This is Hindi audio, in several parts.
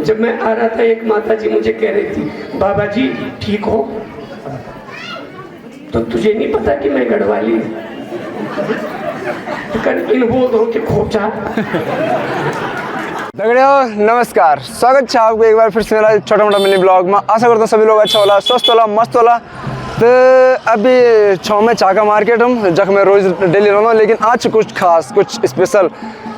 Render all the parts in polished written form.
जब मैं आ रहा था एक माता जी मुझे कह रही थी, बाबा जी ठीक हो? तो तुझे नहीं पता कि मैं गढ़वाली हूँ? इन बोल दो कि खोचा। दगड़ियों नमस्कार, स्वागत है आपको एक बार फिर से मेरा छोटा मोटा मिनी ब्लॉग में। आशा करता हूँ सभी लोग अच्छा होला, स्वस्थ होला, मस्त होला। तो अभी छाव में चाका मार्केट हूँ जहाँ मैं रोज़ डेली रहता हूँ, लेकिन आज कुछ खास कुछ स्पेशल।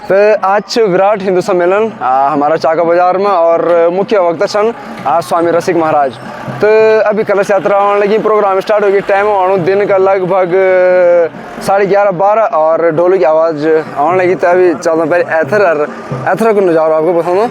तो आज विराट हिंदू सम्मेलन हमारा चाका बाजार में और मुख्य वक्ता छन स्वामी रसिक महाराज। तो अभी कलश यात्रा आने लगी, प्रोग्राम स्टार्ट होगी, टाइम आने दिन का लगभग 11:30-12 और ढोल की आवाज़ आने लगी। तो अभी चलना पहले एथर को नज़ारा आपको बताऊँ।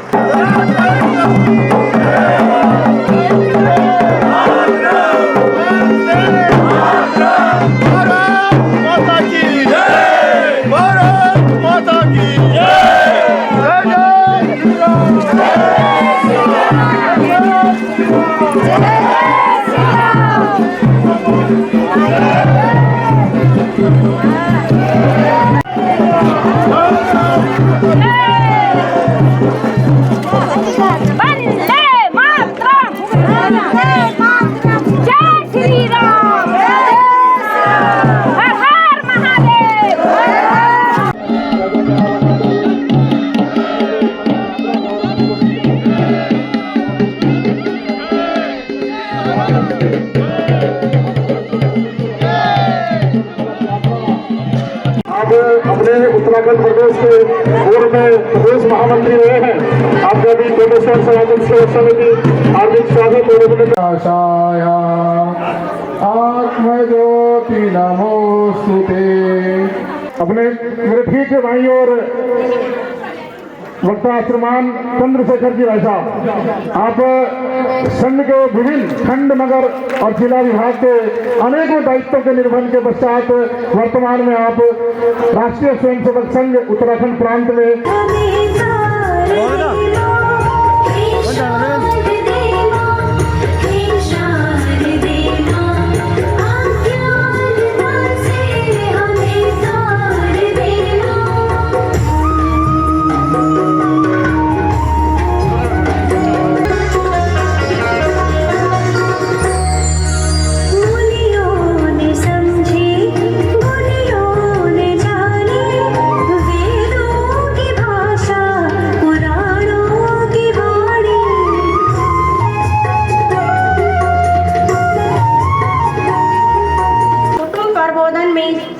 अपने उत्तराखंड प्रदेश के पूर्व में प्रदेश महामंत्री रहे हैं। आपका भी कोटेश्वर समाज सेवक समिति हार्दिक स्वागत आत्मज्योति नमोस्तुते। अपने मेरे ठीक है भाई और वक्ता श्रीमान चंद्रशेखर जी भाई साहब, आप संघ के विभिन्न खंड नगर और जिला विभाग के अनेकों दायित्वों के निर्वहन के पश्चात वर्तमान में आप राष्ट्रीय स्वयंसेवक संघ उत्तराखंड प्रांत में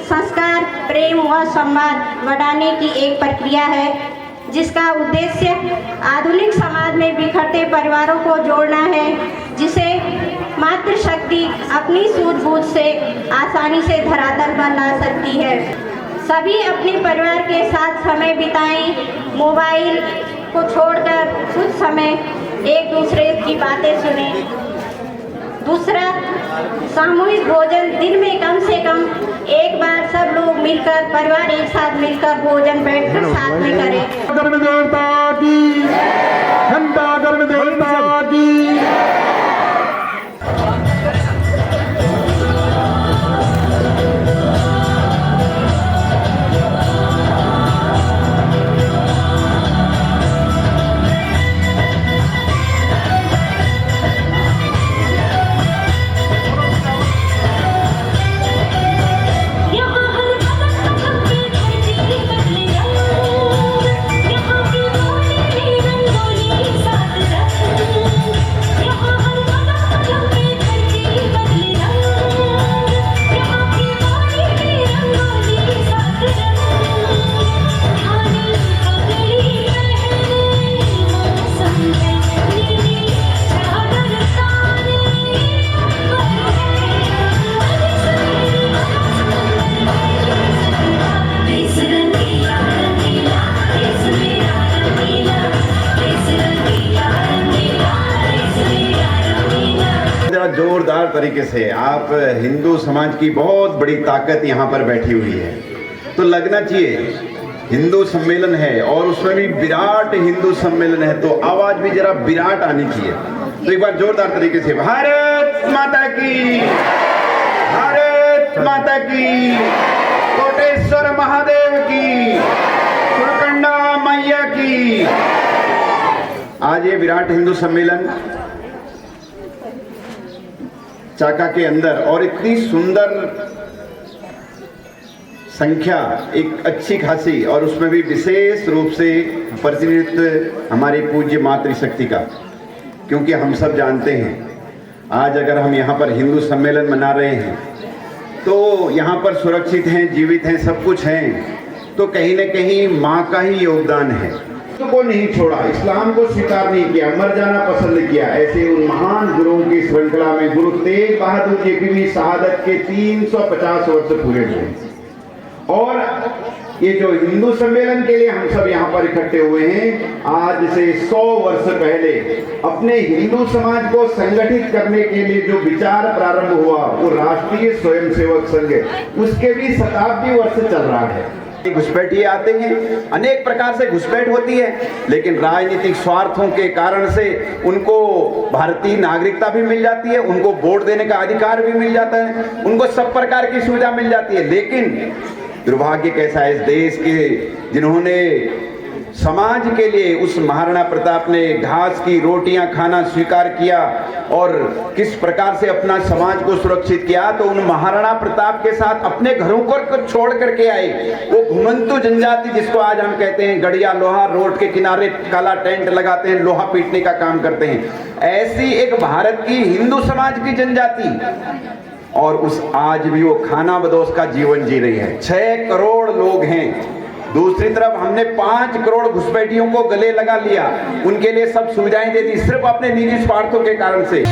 संस्कार, प्रेम व संवाद बढ़ाने की एक प्रक्रिया है जिसका उद्देश्य आधुनिक समाज में बिखरते परिवारों को जोड़ना है, जिसे मातृशक्ति अपनी सूझबूझ से आसानी से धरातल पर ला सकती है। सभी अपने परिवार के साथ समय बिताएं, मोबाइल को छोड़कर कुछ समय एक दूसरे की बातें सुनें। दूसरा, सामूहिक भोजन, दिन में कम से कम एक बार सब लोग मिलकर, परिवार एक साथ मिलकर भोजन बैठकर साथ में करें। गर्म देवता की, घंटा गर्म देवता की। जोरदार तरीके से आप हिंदू समाज की बहुत बड़ी ताकत यहाँ पर बैठी हुई है, तो लगना चाहिए हिंदू सम्मेलन है और उसमें भी विराट हिंदू सम्मेलन है, तो आवाज भी जरा विराट आनी चाहिए। तो एक बार जोरदार तरीके से भारत भारत माता की, भारत माता की, कोटेश्वर महादेव की, सुरकंडा मैया की। आज ये विराट हिंदू सम्मेलन चाका के अंदर और इतनी सुंदर संख्या, एक अच्छी खासी, और उसमें भी विशेष रूप से प्रतिनिधित्व हमारी पूज्य मातृशक्ति का, क्योंकि हम सब जानते हैं आज अगर हम यहाँ पर हिंदू सम्मेलन मना रहे हैं तो यहाँ पर सुरक्षित हैं, जीवित हैं, सब कुछ हैं, तो कहीं न कहीं माँ का ही योगदान है। को नहीं छोड़ा, इस्लाम को स्वीकार नहीं किया, मर जाना पसंद किया। ऐसे उन महान गुरुओं की श्रृंखला में गुरु तेग बहादुर जी की भी शहादत के 350 वर्ष पूरे हुए। और ये जो हिंदू सम्मेलन के लिए हम सब यहाँ पर इकट्ठे हुए हैं, आज से 100 वर्ष पहले अपने हिंदू समाज को संगठित करने के लिए जो विचार प्रारंभ हुआ वो राष्ट्रीय स्वयंसेवक संघ, उसके भी शताब्दी वर्ष चल रहा है। घुसपैठिए आते हैं, अनेक प्रकार से घुसपैठ होती है, लेकिन राजनीतिक स्वार्थों के कारण से उनको भारतीय नागरिकता भी मिल जाती है, उनको वोट देने का अधिकार भी मिल जाता है, उनको सब प्रकार की सुविधा मिल जाती है। लेकिन दुर्भाग्य कैसा है इस देश के, जिन्होंने समाज के लिए, उस महाराणा प्रताप ने घास की रोटियां खाना स्वीकार किया और किस प्रकार से अपना समाज को सुरक्षित किया, तो उन महाराणा प्रताप के साथ अपने घरों को छोड़ करके आए वो घुमंतु जनजाति, जिसको आज हम कहते हैं गड़िया लोहा, रोड के किनारे काला टेंट लगाते हैं, लोहा पीटने का काम करते हैं। ऐसी एक भारत की हिंदू समाज की जनजाति, और उस आज भी वो खाना बदोश का जीवन जी रही है। 6 करोड़ लोग हैं। दूसरी तरफ हमने 5 करोड़ घुसपैठियों को गले लगा लिया, उनके लिए सब सुविधाएं दे दी, सिर्फ अपने निजी स्वार्थों के कारण से।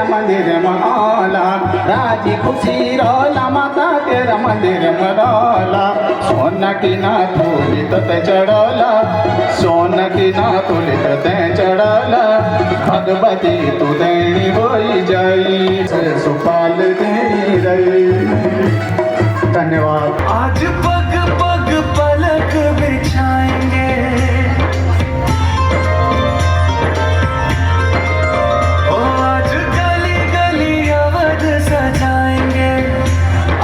मंदिर मौला राजी खुशी रोला माता तेरा मंदिर मौला, सोना की ना तुली तो ते चढ़ोला, सोना की ना तुली तो ते चढ़ोला, भगवती तू देनी होई जाई, सुपाल देनी रही। धन्यवाद। आज पग पग पलक बिछाएंगे,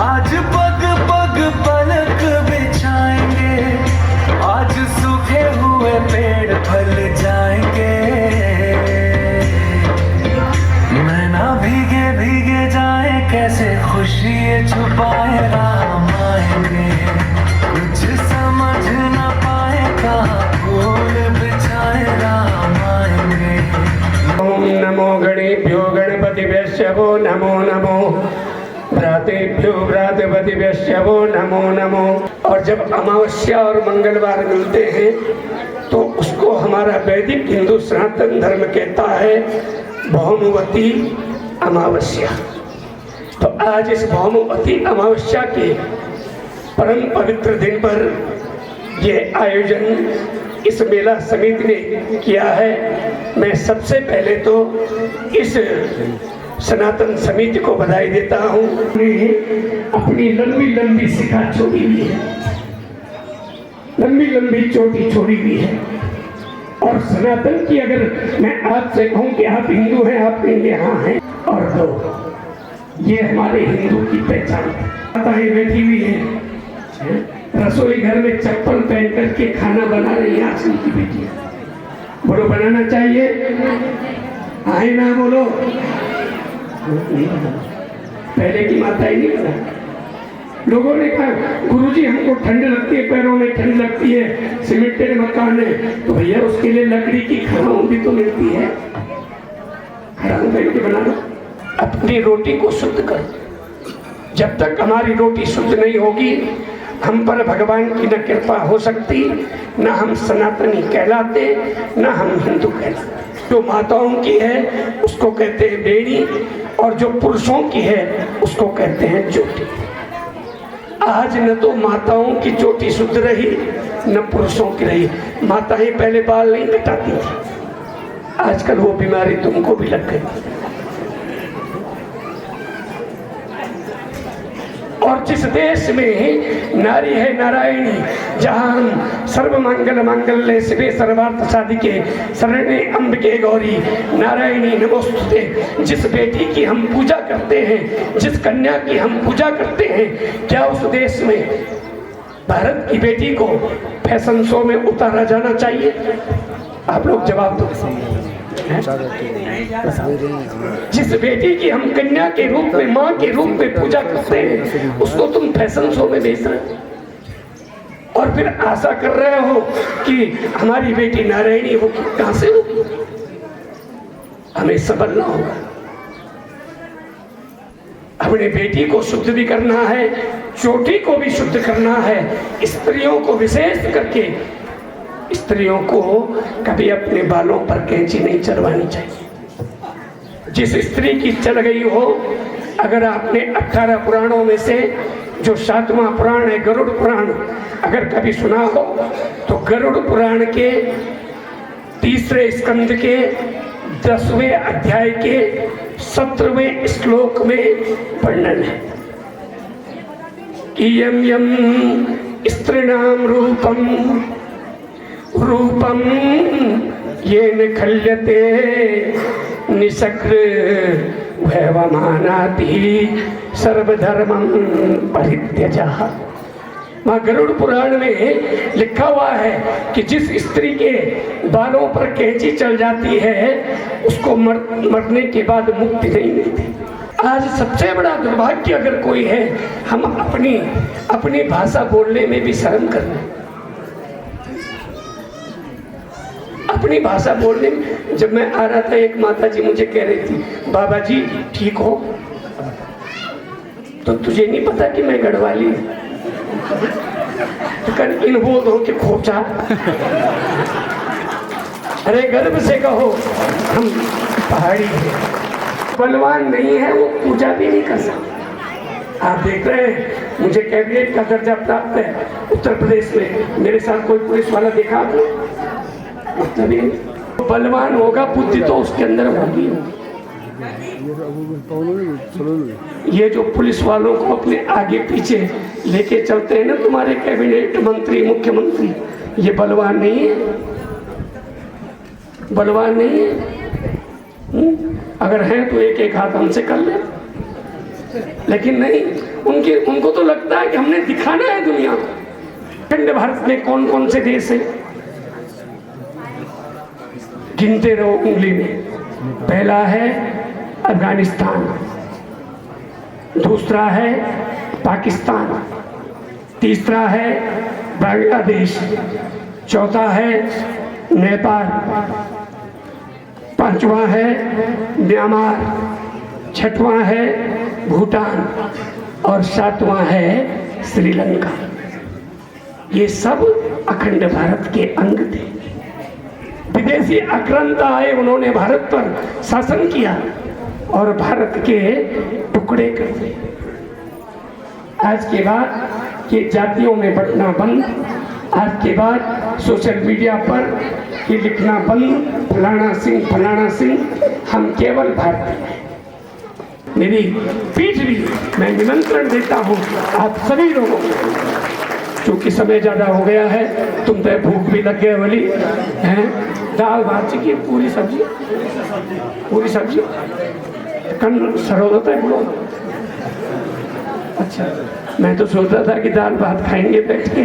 आज पग पग पलक बिछाएंगे, आज सूखे हुए पेड़ फल जाएंगे, नैना भीगे भीगे जाए कैसे खुशी छुपाए राम आएंगे, कुछ समझ न पाएगा फूल बिछाए राम आएंगे। ओम नमो गणेभ्यो गणपतिभ्यश्च वो नमो नमो, भ्रातेभ्यो भ्रातृपतिभ्यश्च वो नमो नमो। और जब अमावस्या और मंगलवार मिलते हैं तो उसको हमारा वैदिक हिंदू सनातन धर्म कहता है भौमवती अमावस्या। तो आज इस भौमवती अमावस्या के परम पवित्र दिन पर ये आयोजन इस मेला समिति ने किया है। मैं सबसे पहले तो इस सनातन समिति को बधाई देता हूँ। अपनी लंबी लंबी शिखा छोड़ी हुई है, लंबी लंबी चोटी छोड़ी हुई है। और सनातन की अगर मैं आपसे कहूँ कि आप हिंदू हैं, आप यहाँ हैं, और दो ये हमारे हिंदू की पहचान। माताएं बैठी हुई हैं रसोई घर में चप्पल पहन करके खाना बना रही है आजकल की बेटियां। बोलो बनाना चाहिए, आए ना बोलो। पहले की माताएं नहीं बना। लोगों ने कहा गुरुजी हमको ठंड लगती है, पैरों में ठंड लगती है, सीमेंटेड मकान है, तो भैया उसके लिए लकड़ी की खड़ाऊं भी तो मिलती है, खड़ाऊं पहन के बना लो। अपनी रोटी को शुद्ध करो। जब तक हमारी रोटी शुद्ध नहीं होगी हम पर भगवान की न कृपा हो सकती, न हम सनातनी कहलाते, न हम हिंदू कहलाते। जो माताओं की है उसको कहते हैं बेड़ी, और जो पुरुषों की है उसको कहते हैं चोटी। आज न तो माताओं की चोटी शुद्ध रही, न पुरुषों की रही। माताएं पहले बाल नहीं कटाती थी, आजकल वो बीमारी तुमको भी लग गई। और जिस देश में नारी है नारायणी, जहाँ हम सर्व मंगल मांगल्ये शिवे सर्वार्थ साधिके शरण्ये अम्बिके गौरी नारायणी नमोस्तुते, जिस बेटी की हम पूजा करते हैं, जिस कन्या की हम पूजा करते हैं, क्या उस देश में भारत की बेटी को फैशन शो में उतारा जाना चाहिए? आप लोग जवाब दो। जिस बेटी की हम कन्या के रूप में, माँ के रूप में पूजा करते हैं, उसको तुम फैशन शो में बेच रहे हो और फिर आशा कर रहे हो कि हमारी बेटी नारायणी होगी। कहां से होगी? हमें संभलना होगा। अपने बेटी को शुद्ध भी करना है, चोटी को भी शुद्ध करना है। स्त्रियों को विशेष करके, स्त्रियों को कभी अपने बालों पर कैंची नहीं चलवानी चाहिए। जिस स्त्री की चल गई हो, अगर आपने 18 पुराणों में से जो 7वां पुराण है गरुड़ पुराण अगर कभी सुना हो, तो गरुड़ पुराण के 3रे स्कंद के 10वें अध्याय के 17वें श्लोक में वर्णन है कि यम यम स्त्रीणाम रूपम रूपम येन खल्यते निशक्र वैवमानाति सर्वधर्मं परित्यजः। वहाँ गरुड़ पुराण में लिखा हुआ है कि जिस स्त्री के बालों पर कैंची चल जाती है उसको मरने के बाद मुक्ति नहीं मिलती। आज सबसे बड़ा दुर्भाग्य अगर कोई है, हम अपनी भाषा बोलने में भी शर्म कर रहे हैं। अपनी भाषा बोलने में, जब मैं आ रहा था एक माता जी मुझे कह रही थी, बाबा जी ठीक हो? तो तुझे नहीं पता कि मैं गढ़वाली हूँ? तो कर इनबोध हो के खोचा। अरे गर्व से कहो हम पहाड़ी हैं। बलवान नहीं है वो पूजा भी नहीं कर सकता। आप देख रहे हैं मुझे कैबिनेट का दर्जा प्राप्त है उत्तर प्रदेश में, मेरे साथ कोई पुलिस वाला देखा आपने? तभी बलवान होगा, बुद्धि तो उसके अंदर होगी। ये जो पुलिस वालों को अपने आगे पीछे लेके चलते हैं ना तुम्हारे कैबिनेट मंत्री मुख्यमंत्री, ये बलवान नहीं है, बलवान नहीं है। अगर हैं तो एक एक हाथ हमसे कर ले, लेकिन नहीं, उनको तो लगता है कि हमने दिखाना है दुनिया को। अखंड भारत में कौन कौन से देश हैं? गिनते रहो उंगली में। पहला है अफगानिस्तान, दूसरा है पाकिस्तान, तीसरा है बांग्लादेश, चौथा है नेपाल, पांचवा है म्यांमार, छठवां है भूटान और सातवां है श्रीलंका। ये सब अखंड भारत के अंग थे। विदेशी आक्रांता आए, उन्होंने भारत पर शासन किया और भारत के टुकड़े कर दिए। आज के बाद ये जातियों में बंटना बंद, आज के बाद सोशल मीडिया पर ये लिखना बंद, फलाना सिंह, हम केवल भारतीय हैं। मेरी पीठ भी मैं निमंत्रण देता हूँ आप सभी लोगों को, क्योंकि समय ज़्यादा हो गया है, तुम पे भूख भी लग गए वाली हैं। दाल भात की पूरी सब्जी कन सरल होता है लोग। अच्छा, मैं तो सोच रहा था कि दाल भात खाएंगे बैठ के।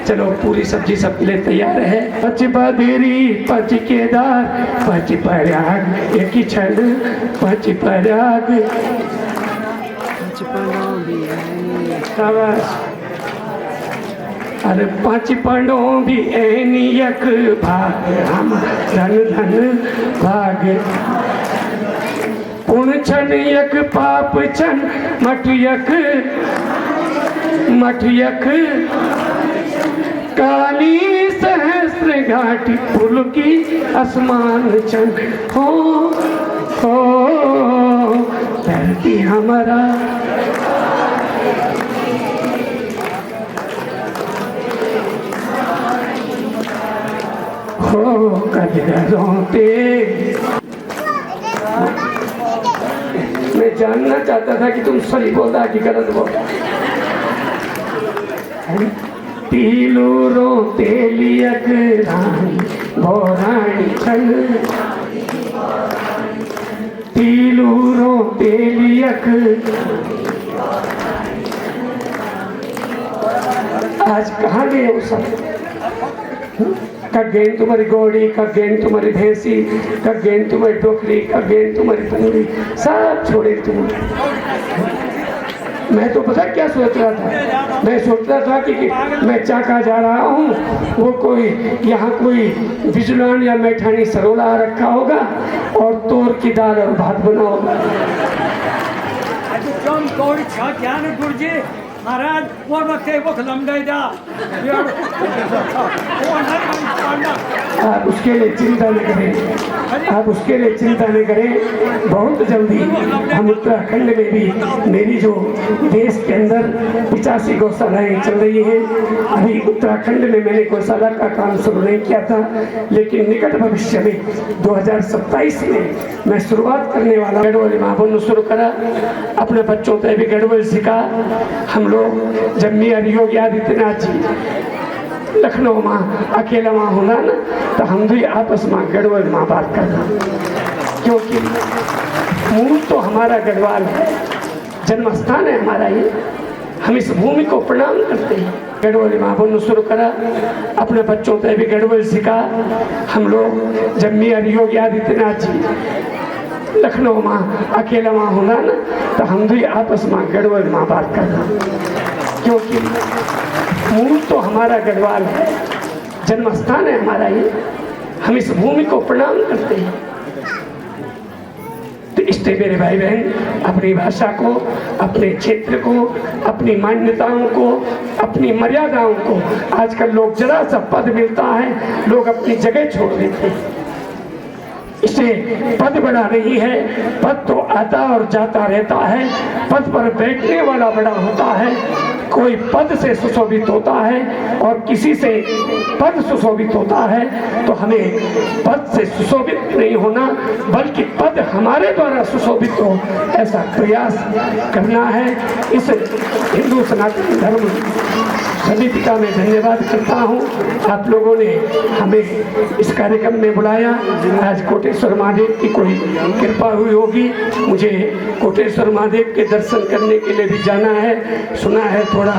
चलो पूरी सब्जी सब ले तैयार है। पच बदरी पच केदार पच प्रयाग एक ही क्षण पच प्रयाग। अरे 5 पढ़ों भी ऐनियक भाग, हम धन धन भाग। पुण्य छन यक पाप छन मट यक मठियख काली सहस्र घाटी पुलकी आसमान चंद हो धरती हमारा हो कदरों पे। मैं जानना चाहता था कि तुम सही बोलता कि गलत बोलता। तीलूरो तेलियक रानी भोरानी छन तीलूरो तेलियक। आज कहाँ गए वो सब? कब गेंद तुम्हारी घोड़ी, कब गेंद तुम्हारी भैंसी, कब गेंद तुम्हारी टोकरी, कब गेंद तुम्हारी पूरी, सब छोड़े तुम। मैं तो पता क्या सोच रहा था? मैं सोच रहा था कि मैं चाका जा रहा हूँ, वो कोई यहाँ कोई बिजलान या मैठानी सरोला रखा होगा और तोर की दाल और भात बना होगा। महाराज वो वक्त वो लमडाई जा आप उसके लिए चिंता न करें, आप उसके लिए चिंता न करें। बहुत जल्दी हम उत्तराखंड में भी, मेरी जो देश के अंदर 85 गौशालाएँ चल रही हैं। अभी उत्तराखंड में मैंने गौशाला का काम शुरू नहीं किया था, लेकिन निकट भविष्य में 2027 में मैं शुरुआत करने वाला। गढ़वाली महाबन शुरू करा, अपने बच्चों को भी गढ़वाली सिखा। हम लोग जब मियाँ योगी आदित्यनाथ जी लखनऊ में अकेला वहाँ होना ना, तो हम भी आपस में गढ़वाल में बात करना, क्योंकि मूल तो हमारा गढ़वाल है, जन्म स्थान है हमारा ये। हम इस भूमि को प्रणाम करते हैं। गढ़वाली महाबन शुरू करा, अपने बच्चों को भी गढ़वाल सिखा। हम लोग जब मियाँ योगी आदित्यनाथ जी लखनऊ में अकेला वहाँ होना ना, तो हम भी आपस में गढ़वाल में बात करना, क्योंकि मूल तो हमारा गढ़वाल है, जन्म स्थान है हमारा ये। हम इस भूमि को प्रणाम करते हैं। तो इसलिए मेरे भाई बहन, अपनी भाषा को, अपने क्षेत्र को, अपनी मान्यताओं को, अपनी मर्यादाओं को, आजकल लोग जरा सा पद मिलता है, लोग अपनी जगह छोड़ देते हैं। इसे पद बड़ा नहीं है, पद तो आता और जाता रहता है, पद पर बैठने वाला बड़ा होता है। कोई पद से सुशोभित होता है और किसी से पद सुशोभित होता है, तो हमें पद से सुशोभित नहीं होना, बल्कि पद हमारे द्वारा सुशोभित हो, ऐसा प्रयास करना है। इस हिंदू सनातन धर्म समिति का मैं धन्यवाद करता हूँ। आप लोगों ने हमें इस कार्यक्रम में बुलाया। आज कोटेश्वर महादेव की कोई कृपा हुई होगी, मुझे कोटेश्वर महादेव के दर्शन करने के लिए भी जाना है। सुना है थोड़ा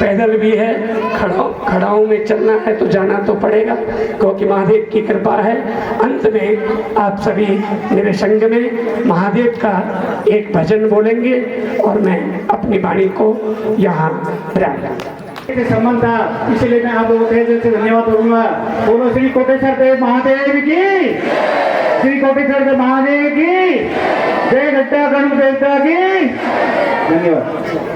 पैदल भी है, खड़ाओं में चलना है तो जाना तो पड़ेगा, क्योंकि महादेव की कृपा है। अंत में आप सभी मेरे संग में महादेव का एक भजन बोलेंगे और मैं अपनी वाणी को यहाँ विराम संबंध था, इसलिए मैं आप लोगों को से धन्यवाद करूंगा। बोलो श्री कोटेश्वर देव महादेव की, श्री कोटेश्वर देव महादेव की जय, घट्टा गणप देवता की धन्यवाद।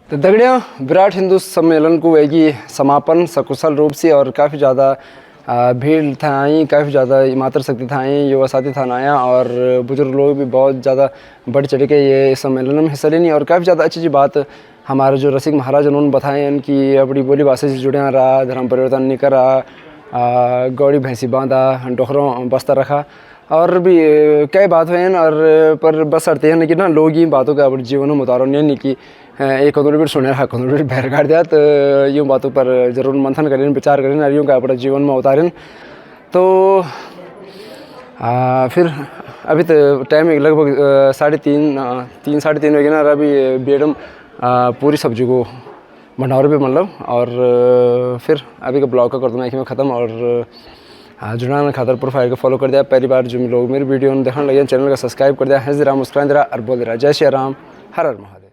तो दगड़ियों, विराट हिंदू सम्मेलन को एक समापन सकुशल रूप से और काफ़ी ज़्यादा भीड़ था आई, काफ़ी ज़्यादा मातृशक्ति था आई, युवा साथी था आया और बुजुर्ग लोग भी बहुत ज़्यादा बढ़ चढ़ के ये सम्मेलन में हिस्सा लेनी। और काफ़ी ज़्यादा अच्छी बात हमारे जो रसिक महाराज उन्होंने बताए, उनकी अपनी बोली भाषा से जुड़े रहा, धर्म परिवर्तन नहीं करा, गौड़ी भैंसी बांधा, डोखरों बस्ता रखा और भी कई बात हुए। और पर बस अर्थ है कि ना लोग ही बातों का अपने जीवन में उतारो नहीं कि एक भी सुने भी बहर काट दिया। तो यूँ बातों पर ज़रूर मंथन करें, विचार करें और यूँ का अपने जीवन में उतारें। तो फिर अभी तो टाइम लगभग 3:30 साढ़े 3 बजे ना, और अभी बेडम पूरी सब्जी को भंडार भी मतलब। और फिर अभी का ब्लॉग का कर दूँ मैं ख़त्म। और जुड़ाने खातर प्रोफाइल को फॉलो कर दिया। पहली बार जो लोग मेरी वीडियो देखने लगे चैनल का सब्सक्राइब कर दिया। हंस रहा, मुस्कुरा रहा और बोल रहा जय श्री राम, हर हर महादेव।